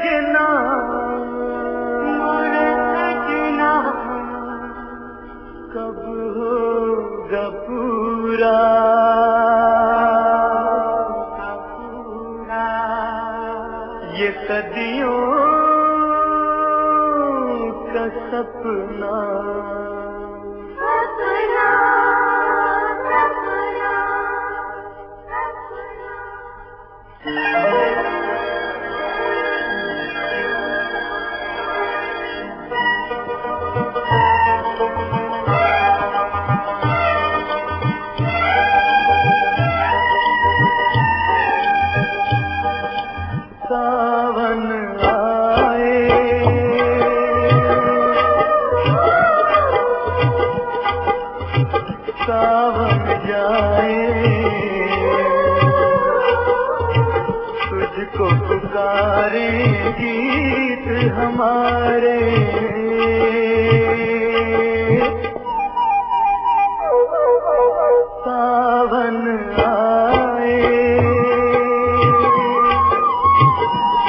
सजना मोर सजना कब होगा पूरा ये सदियों का सपना सावन आए सावन जाए तुझको पुकारे गीत हमारे सावन आए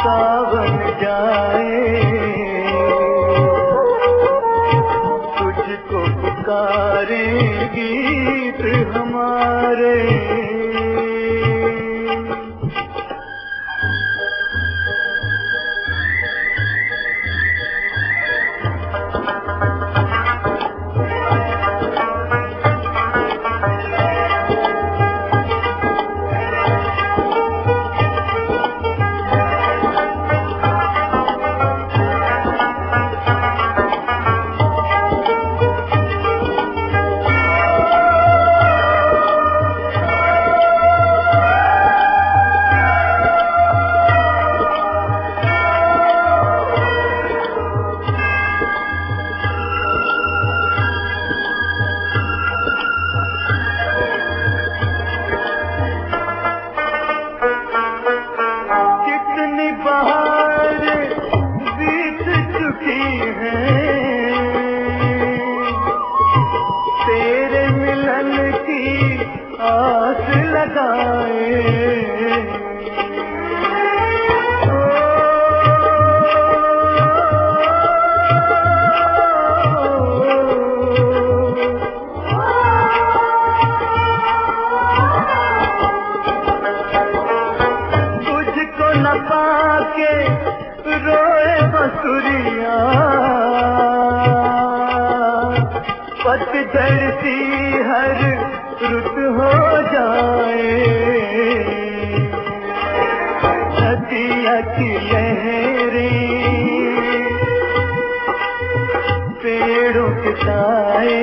सावन जाए तुझको पुकारे गीत हमारे आस लगाए तुझको न पाके रोए बसुरिया पतझड़ सी हर रुत हो जाए नदिया की लहरें पेड़ों के साए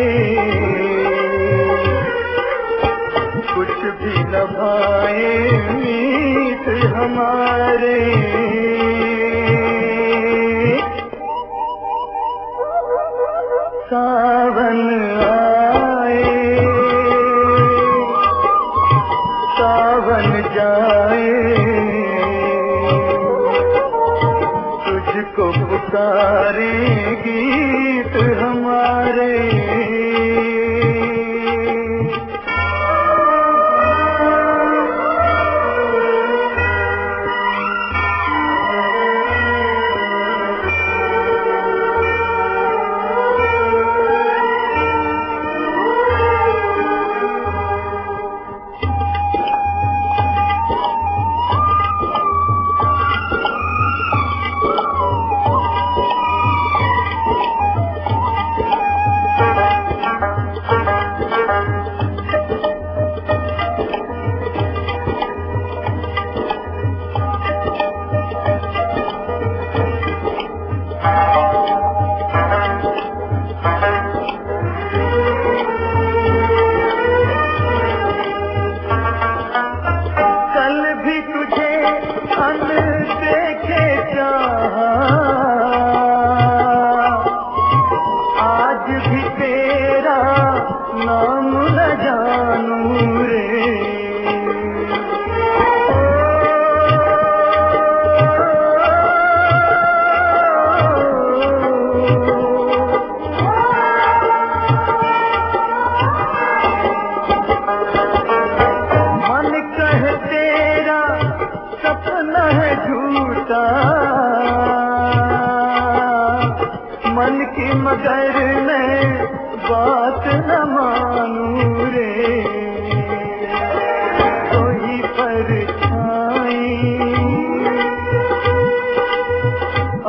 कुछ भी न भाए मीत हमारे सावन आए सावन जाए तुझको पुकारे गीत हमारे सपना है झूठा की मगर मैं बात न मानूं रे, कोई परछाई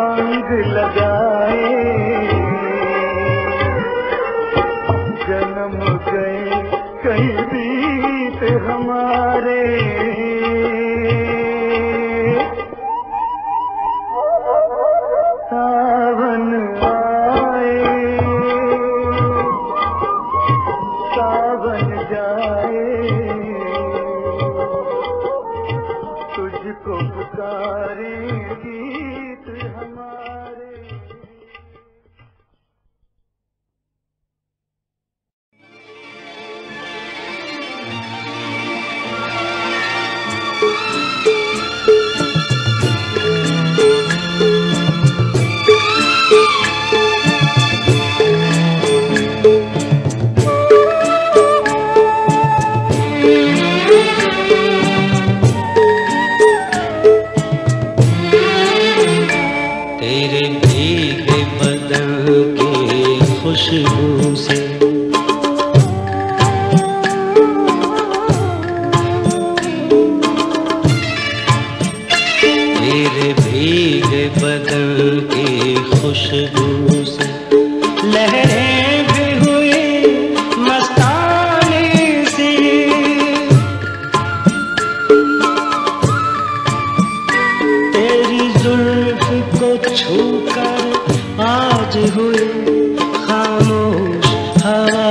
अंग लगाए, जन्म गए कई बीत हमारे, सावन आए सावन जाए, तुझको पुकारे गीत हमारे। तेरे भीगे बदन की खुशबू से तेरे भीगे बदन की खुशबू से लहरें भी हुई मस्तानी सी, तेरी जुल्फ को छूकर आज हुई खामोश हवा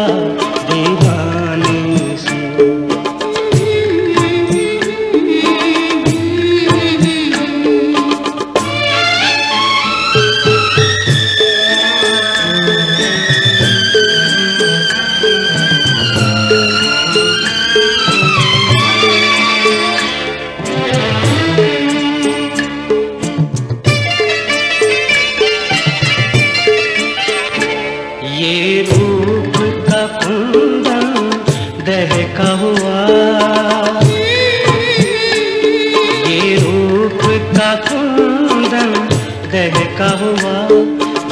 दीवानी सी। ये रूप का कुंदन दहका हुआ, ये रूप का कुंदन दहका हुआ,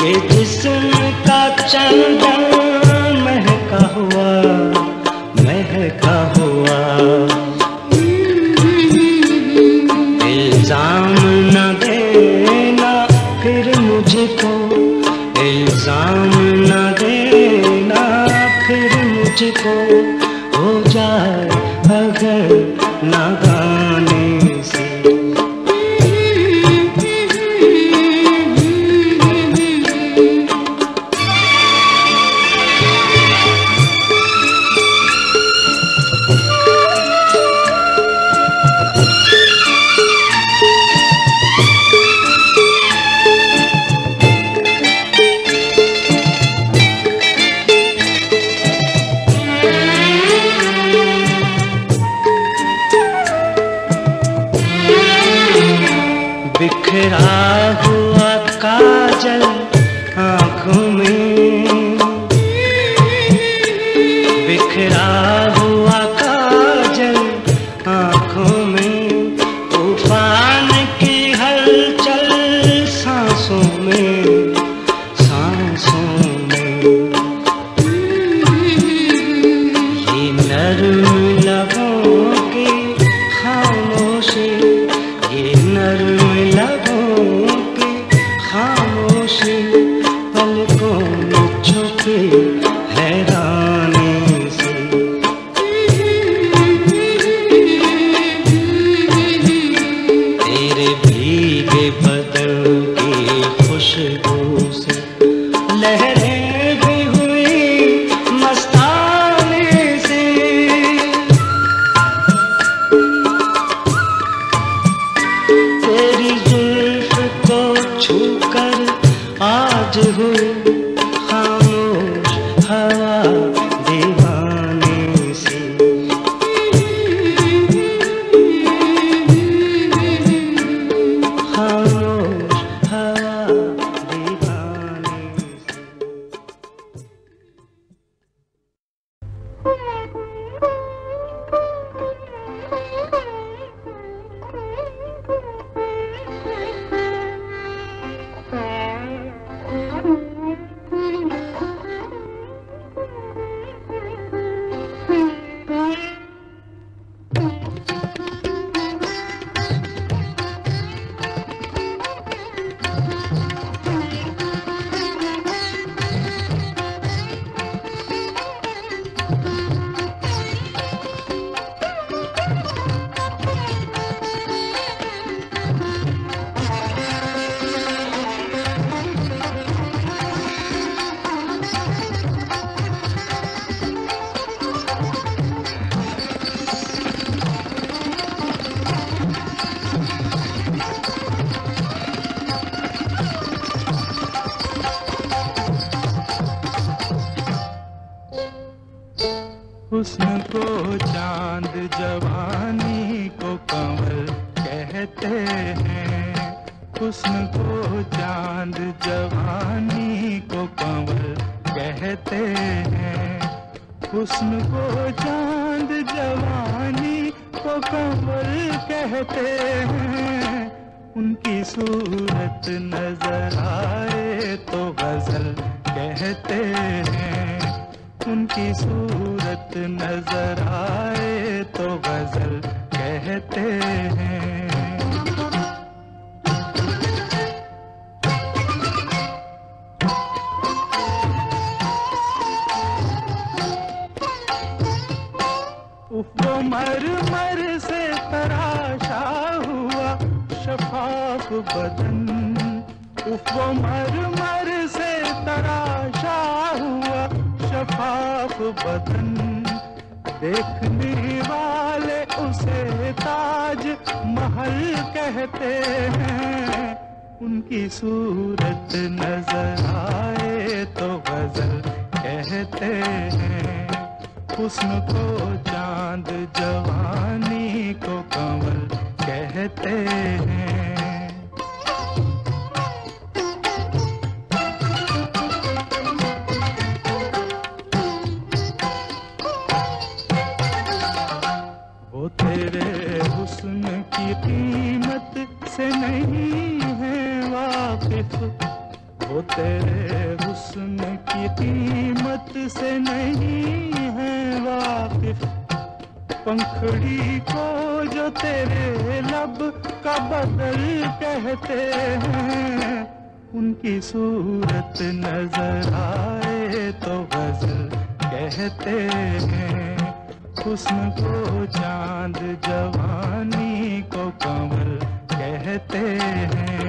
ये जिस्म का चंदन महका हुआ महका हुआ। इल्जाम न देना फिर मुझको, इल्जाम न देना फिर मुझको, हो जाए अगर नादानी से। बिखरा हुआ काजल आँखों में, बिखरा हुआ काजल आँखों में, तूफान की हलचल सांसों में सांसों में। ये नर्म लबों की खामोशी, ये नर्म लबों की खामोशी, पलकों में छुपी हैरानी से। तेरे भीगे बदन की खुशबू से लहरें भी हुई मस्तानी से। तेरी जुल्फ को छूकर आज हुई खामोश हवा दीवानी सी। खामोश हवा दीवानी सी। हुस्न को चांद जवानी को कंवल कहते हैं, हुस्न को चांद जवानी को कंवल कहते हैं, हुस्न को चांद जवानी को कंवल कहते हैं। उनकी सूरत नजर आए तो गजल कहते हैं, उनकी सूरत नजर आए तो गजल कहते हैं। वो मरमर से तराशा हुआ शफाफ बदन, वो मरमर से तराशा हुआ शफाफ बदन, देखने वाले उसे ताज महल कहते हैं। उनकी सूरत नजर आए तो गजल कहते हैं, हुस्न को चांद जवानी को कंवल कहते हैं। वो तेरे हुस्न की कीमत से नहीं है वाकिफ, वो तेरे हुस्न की कीमत से नहीं है वाकिफ, पंखड़ी को जो तेरे लब का बदल कहते हैं। उनकी सूरत नजर आए तो गजल कहते हैं, हुस्न को चांद जवानी को कंवल कहते हैं।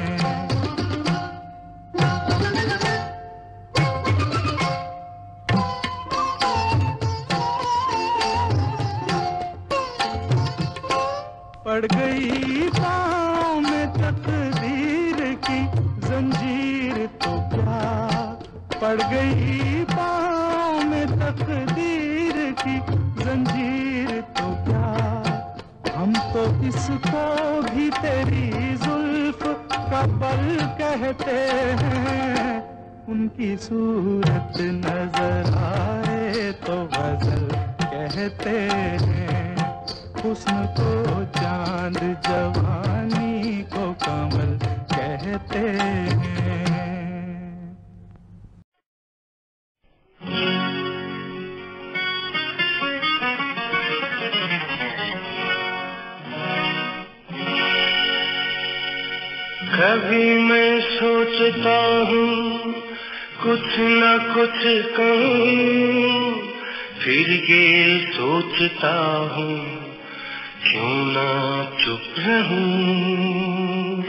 पड़ गई पाँव में तकदीर की जंजीर तो क्या, पड़ गई पाँव में तकदीर की जंजीर तो क्या, हम तो इसको भी तेरी जुल्फ का बल कहते हैं। उनकी सूरत नजर आए तो गजल कहते हैं, हुस्न को चांद जवानी को कमल कहते हैं। कभी मैं सोचता हूँ कुछ न कुछ कहूँ, फिर ये सोचता हूँ क्यों ना चुप रहूं।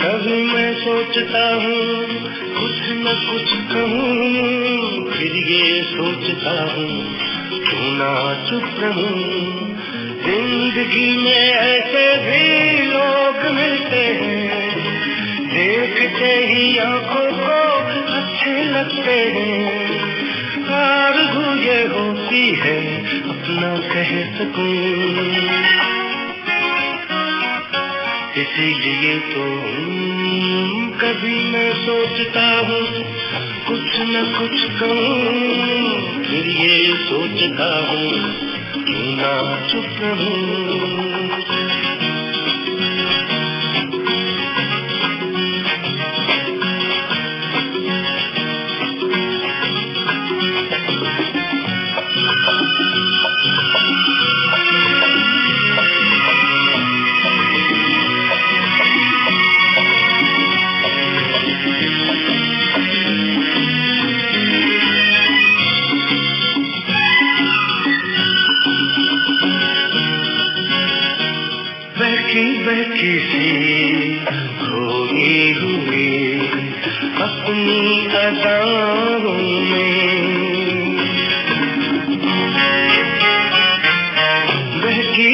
कभी मैं सोचता हूँ कुछ न कुछ कहूँ, फिर ये सोचता हूँ क्यों ना चुप रहूं। जिंदगी में ऐसे भी लोग मिलते हैं, देखते ही आंखों को अच्छे लगते हैं। आरज़ू ये होती है अपना कह सकूं, इसीलिए तो कभी मैं सोचता हूँ कुछ न कुछ कहूँ, फिर ये सोचता हूँ क्यों ना चुप रहूं। बहकी सी खोई हुई अपनी अदाओं में, बहकी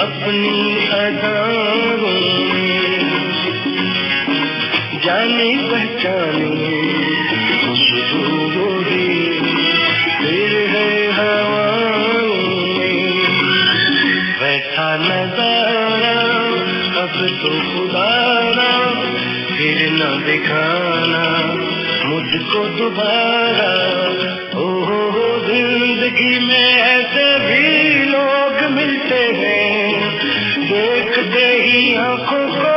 अपनी अदाओं में, जाने पहचाने खुशबू गोरी फिर है हवाओं में, बैठा नजारा अब तो खुदारा फिर न दिखाना मुझको दोबारा। ओहो जिंदगी में ऐसे भी लोग मिलते हैं, देखते ही आंखों को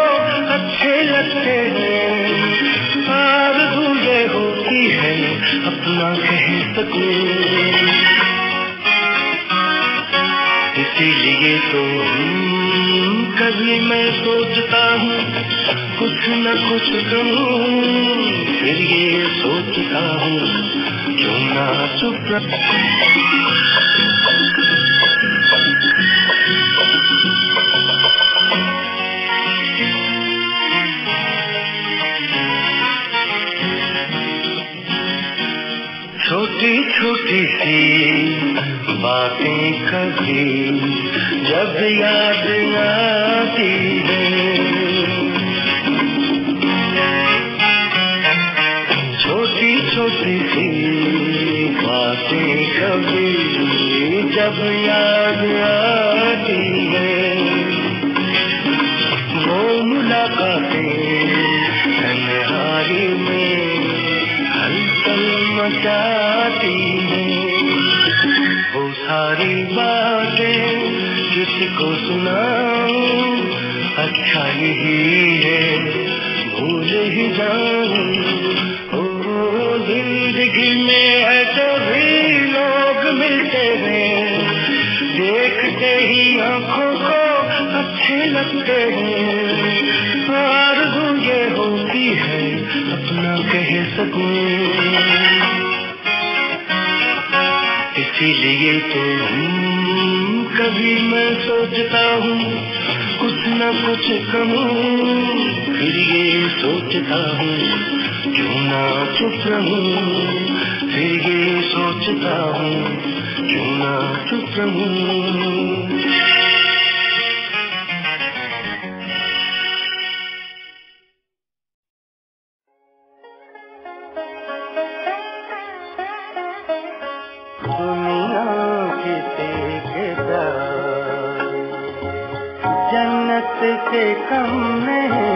अच्छे लगते हैं। आरज़ू ये होती है अपना कह सकूं, इसीलिए तो कभी मैं सोचता हूँ कुछ न कुछ कहूँ, फिर ये सोचता हूँ क्यों ना चुप छोटी छोटी सी बातें कभी जब याद आती है, छोटी छोटी सी बातें कभी जब याद आती है, वो मुलाकातें तन्हाई में हलचल मचाती हैं, वो सारी बातें जिसको सुनाऊं अच्छा यही है भूल ही जाऊं। ओ जिंदगी में ऐसे भी लोग मिलते हैं, देखते ही आंखों को अच्छे लगते हैं। आरज़ू ये होती है अपना कह सकूं, इसीलिए तो कभी मैं सोचता हूँ कुछ न कुछ कहूँ, फिर ये सोचता हूँ क्यों ना चुप रहूं, फिर ये सोचता हूँ क्यों ना चुप रहूं। जन्नत से कम नहीं,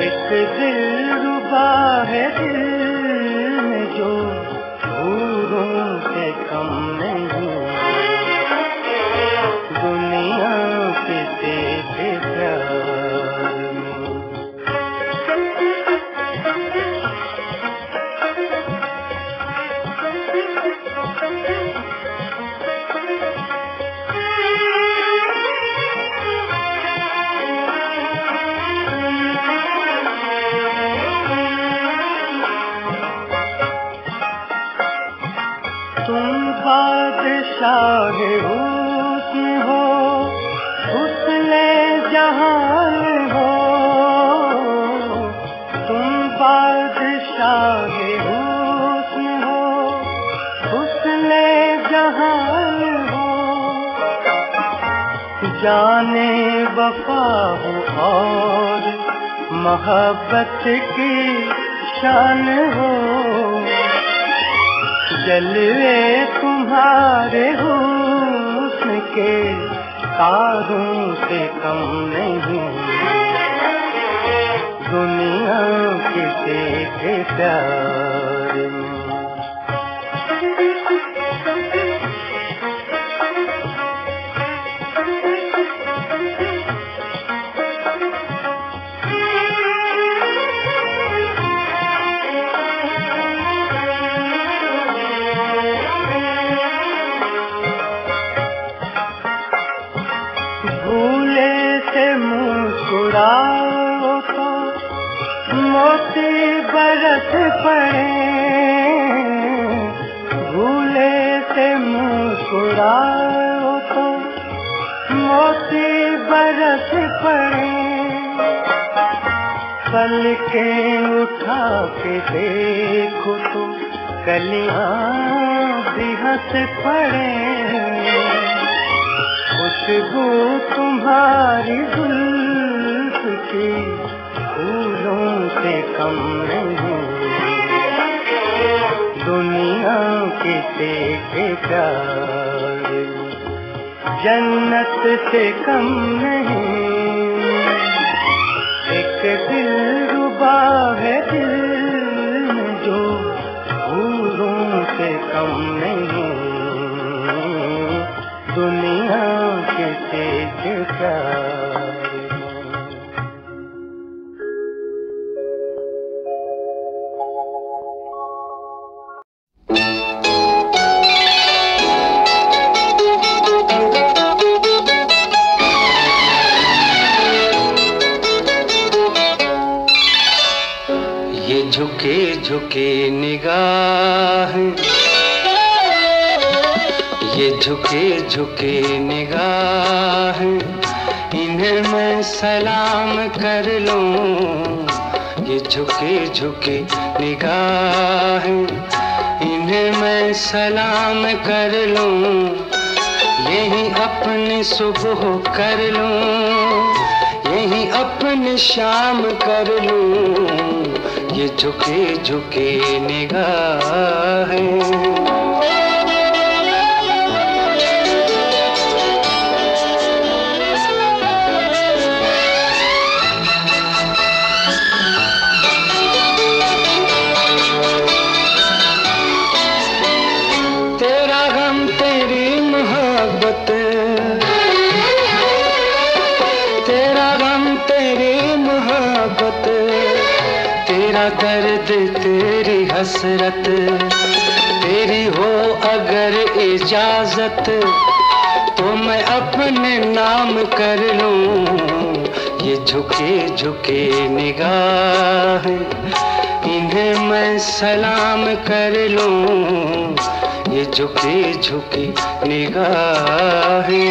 एक दिलरुबा है दिल में जो हूरों से कम नहीं। दुनिया के तेरे प्यार में तुम बादशाह हुस्न हो, हुस्न जहान हो, तुम बादशाह हुस्न हो, हुस्न जहान हो, जाने वफा हो और मोहब्बत की शान हो, जलवे तुम्हारे हुस्न के तारों से कम नहीं। दुनिया के तेरे प्यार में मुस्कुराओ तो मोती बरस पड़े, भूले से मुस्कुराओ तो मोती बरस पड़े, पलकें उठा के देखो तो कलियां भी हंस पड़े, खुशबू तुम्हारी जुल्फ की फूलों से कम नहीं, दुनिया किसी के प्यार जन्नत से कम नहीं। एक दिलरुबा है दिल में जो फूलों से कम नहीं, दुनिया किसी के प्यार। झुके झुके निगाह, ये झुके झुके निगाह, इन्हें मैं सलाम कर लूं। ये झुके झुके निगाह, इन्हें मैं सलाम कर लूं। यही अपनी सुबह कर लूं, यही अपनी शाम कर लूं। ये झुके झुके निगाह तेरा गम तेरी मोहब्बत, तेरा गम तेरी मोहब्बत, तेरा दर्द तेरी हसरत, तेरी हो अगर इजाजत तो मैं अपने नाम कर लूं। ये झुके झुके निगाह, इन्हें मैं सलाम कर लूं। ये झुके झुके निगाह है,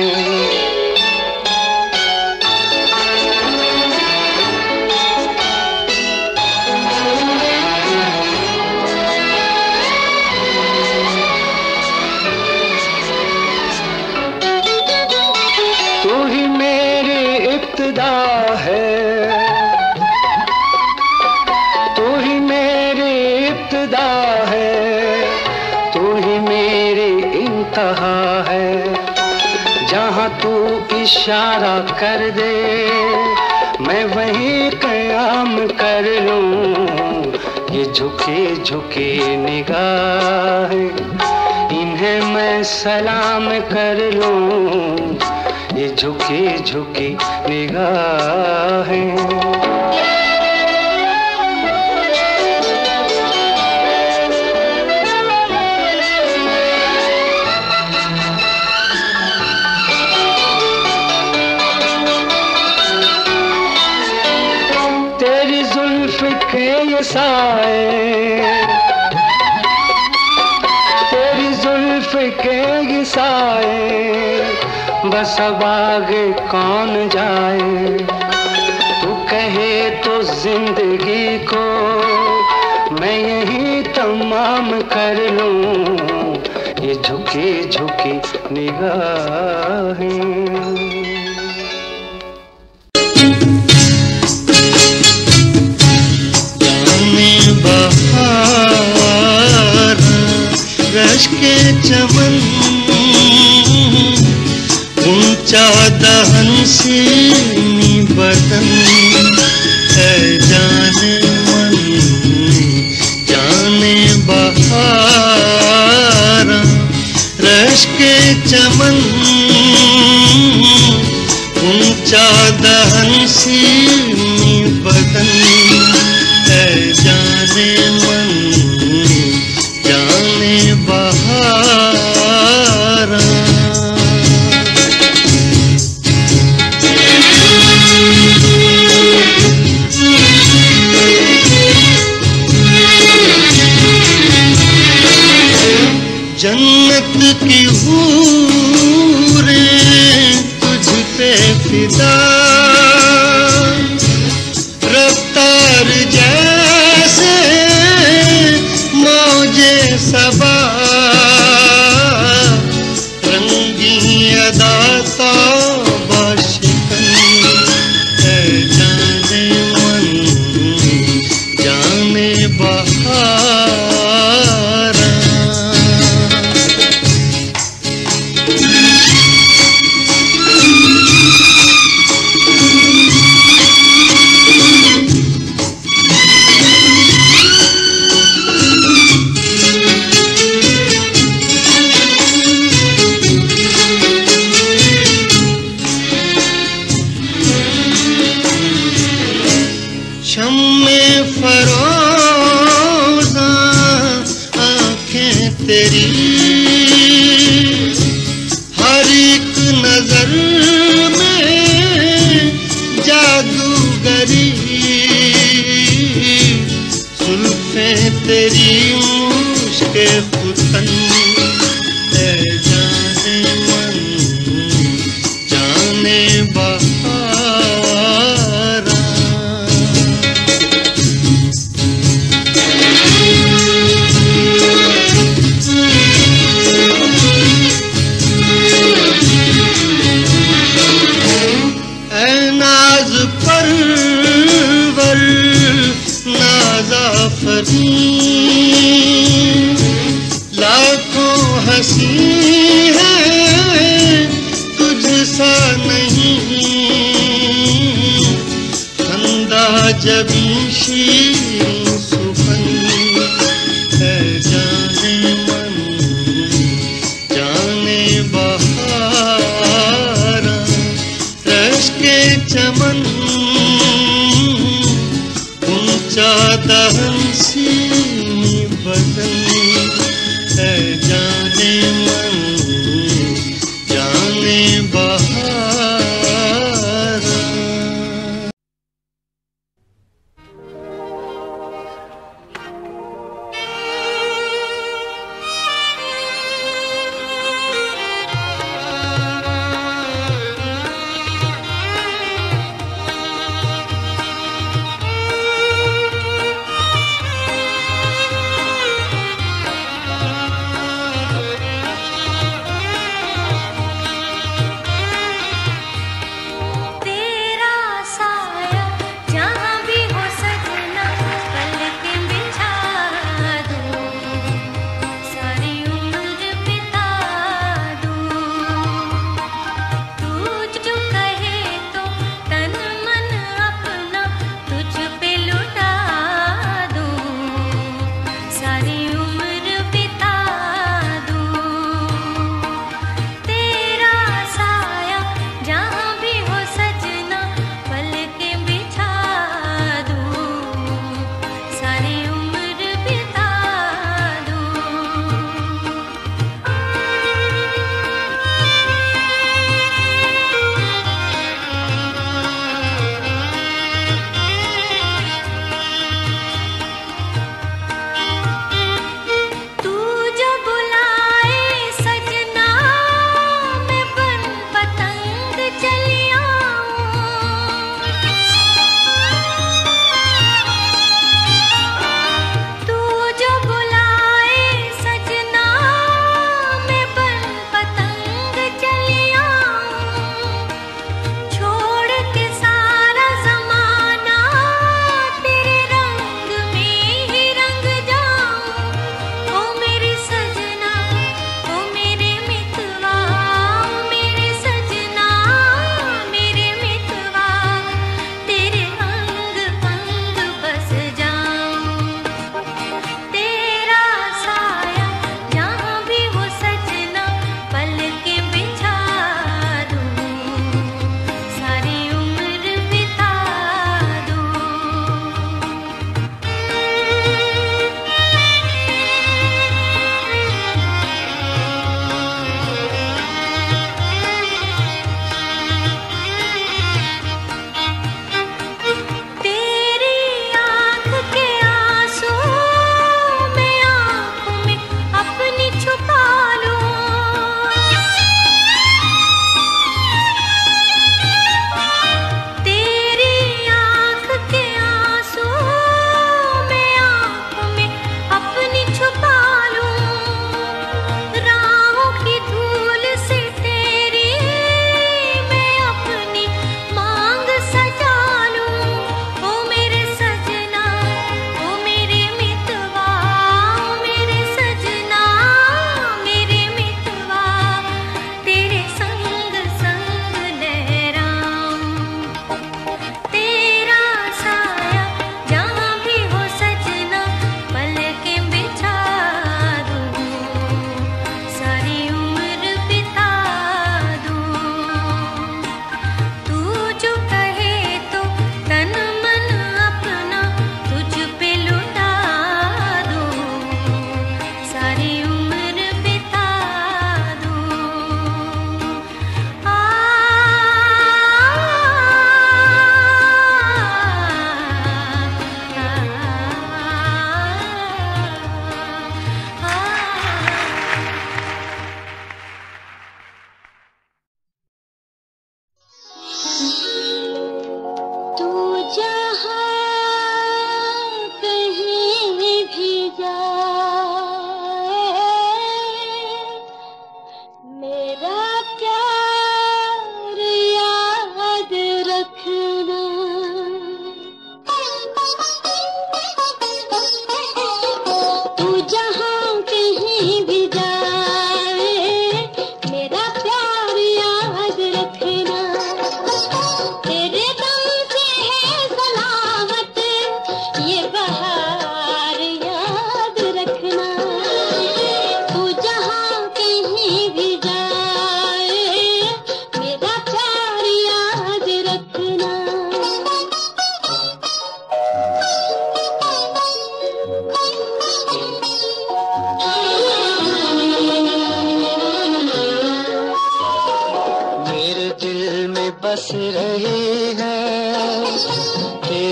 तू ही मेरी इब्तिदा है, तू ही मेरी इंतहा है। जहाँ तू इशारा कर दे मैं वहीं क़याम कर लूं। ये झुके झुके निगाह, इन्हें मैं सलाम कर लूं। ये झुके झुके निगाहें तेरी जुल्फ के ये साए, तेरी जुल्फ के ये साए, बस अब आगे कौन जाए। तू कहे तो जिंदगी को मैं यही तमाम कर लूं। ये झुकी झुकी निगाहें जाने बहार रश के चमन, ऊंचा दहन सीनी बदन है जाने मन, जाने बहार रश के चमन, ऊंचा दहन सीनी बदन है जाने मन, जाने बहार। जन्नत की हूर करीब, जुल्फे तेरी मुश्के फुतन, है जाने मन जाने बहारा। नाज परवर नाज़ाफ़रीन, लाखों हंसी है तुझसा नहीं, खंदा जबी शीरीं सुखन, है जाने मन जाने बहारा। रश के चमन ऊंचा दहन सीमी बदन, है जाने मन जाने बहारा।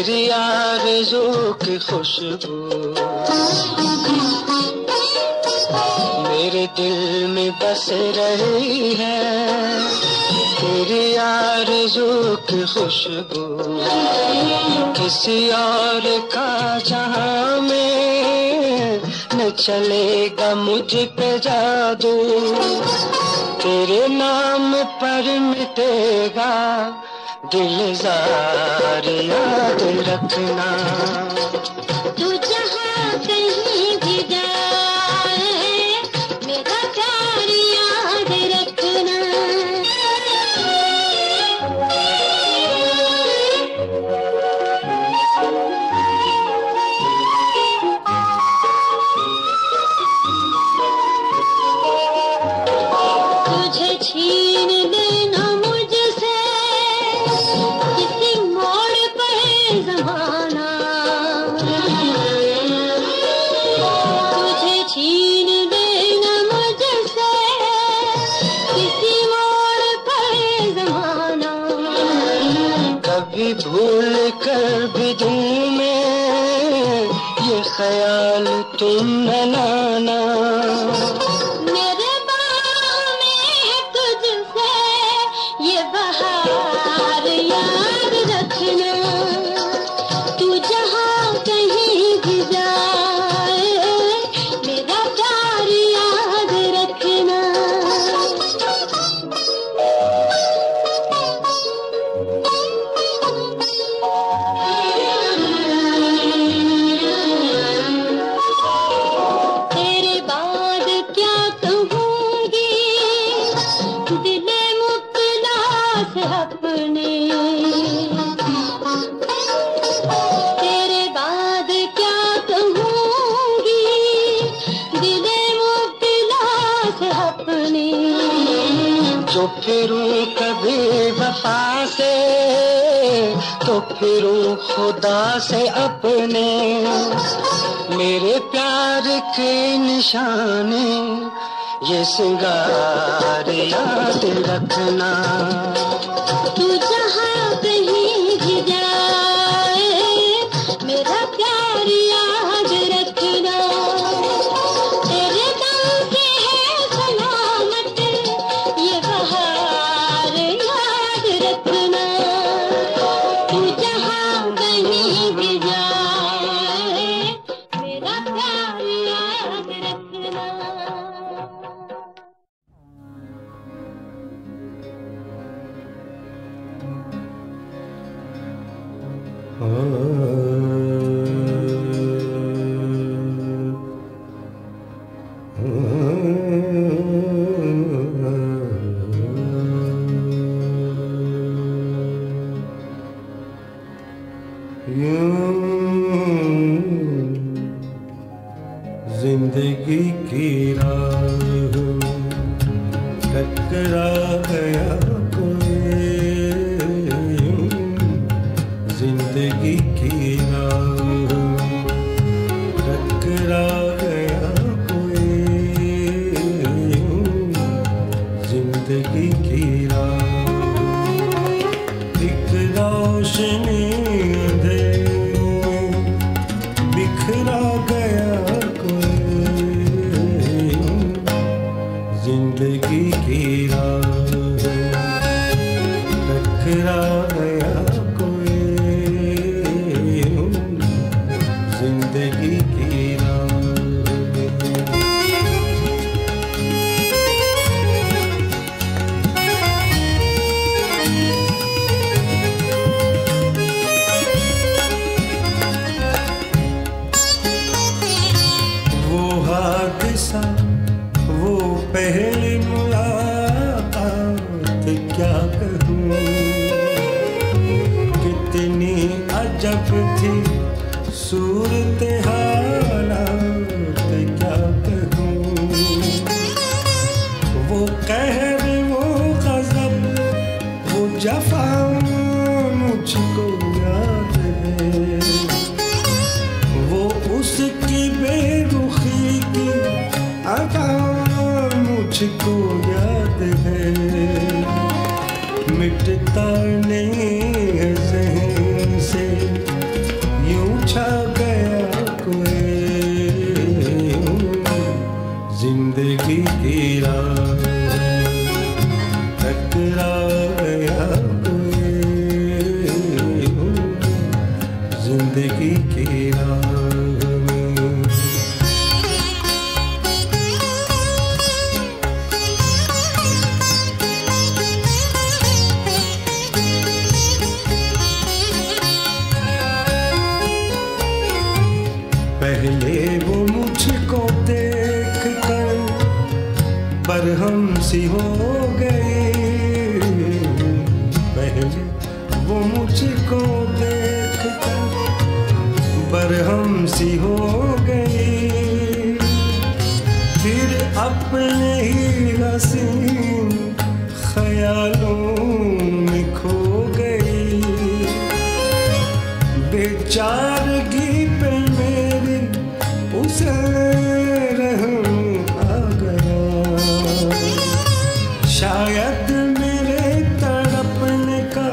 तेरी आरज़ू की खुशबू मेरे दिल में बस रही है, तेरी आरज़ू की खुशबू किसी और का जहां में न चलेगा मुझ पे जादू, तेरे नाम पर मिटेगा दिलजार याद रखना। तू जहाँ कहीं भी जाए मेरा प्यार याद रखना। तुझे छीन लेना मुझसे किसी मोड़ पर ज़माना, तुझे छीन लेना मुझसे किसी मोड़ पर ज़माना। कभी भूल कर भी दिल में ये ख्याल तुम न लाना, मेरे बाहों में है तुझसे ये बहार याद रखना। तू जहाँ कहीं भी जाए मेरा प्यार याद रखना। तेरे बाद क्या कहूँगी दिले मुक्तला से अपने, तेरे बाद क्या कहूँगी दिले मुक्तला से अपने। जो फिरूं कभी वफा से तो फिरूं खुदा से अपने, मेरे प्यार के निशाने ये सिंगार याद रखना। तू जहाँ कहीं भी जाए मेरा प्यार याद रखना। तेरे दम से है सलामत ये बहार याद रखना। तू जहाँ कहीं भी जाए मेरा प्यार याद रखना। जिंदगी की राह टकरा गया कोई, जिंदगी की राह टकरा गया कोई, जिंदगी की राह एक रोशनी अंधेरे में बिखरा गया जिंदगी की राह टकरा गया कोई, जिंदगी की राह। वो हादसा वो पहली मुलाकात क्या कहूँ, कितनी अजब थी सूरत हालात क्या कहूँ। वो कहर वो गज़ब वो जफ़ा मुझको याद है, वो उसकी बेरुखी की अदा मुझको याद है। मिटता नहीं है ज़हन से पहले वो मुझको देख कर बरहम सी हो गई, पहले वो मुझको देख कर बरहम सी हो गई, फिर अपने ही हसीन ख्यालों में खो गई। बेचारगी पे मेरी उसे रहम आ गया, शायद मेरे तड़पने का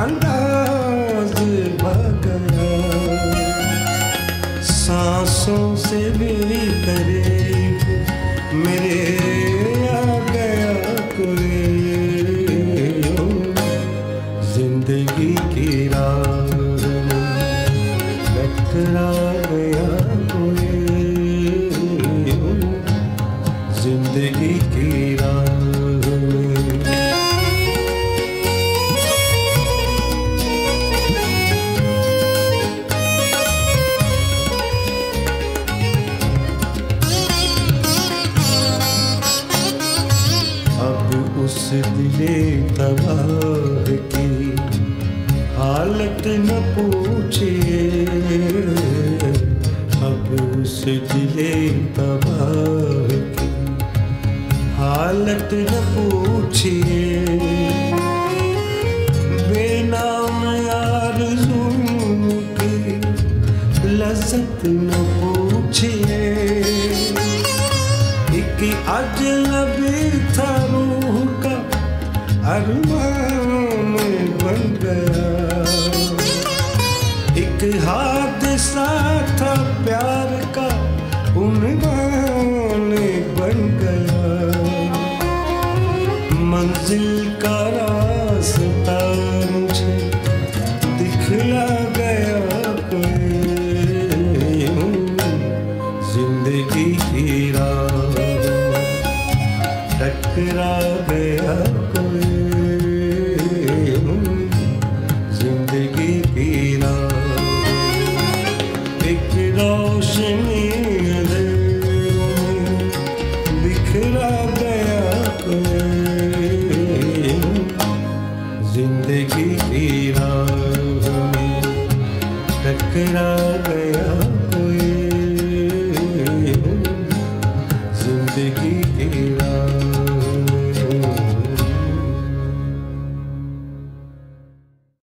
अंदाज भाग गया। सांसों से भी करीब मेरे आ गया कोई, जिंदगी की राह टकरा गया कोई, जिंदगी की राह उस दिले तबाह की हालत न पूछिए, अब उस दिले तबाह की हालत न पूछिए, बेनाम आरज़ू की लज़्ज़त न पूछिए, एक अजनबी था रूह का अरमान बन गया, एक हादसा था प्यार का उन्वान बन गया, मंजिल का रास्ता मुझे दिखला गया कोई, जिंदगी की राह टकरा गया कोई, जिंदगी की राह एक रोशनी अंधेरों में बिखरा गया कोई, जिंदगी की राह में टकरा गया।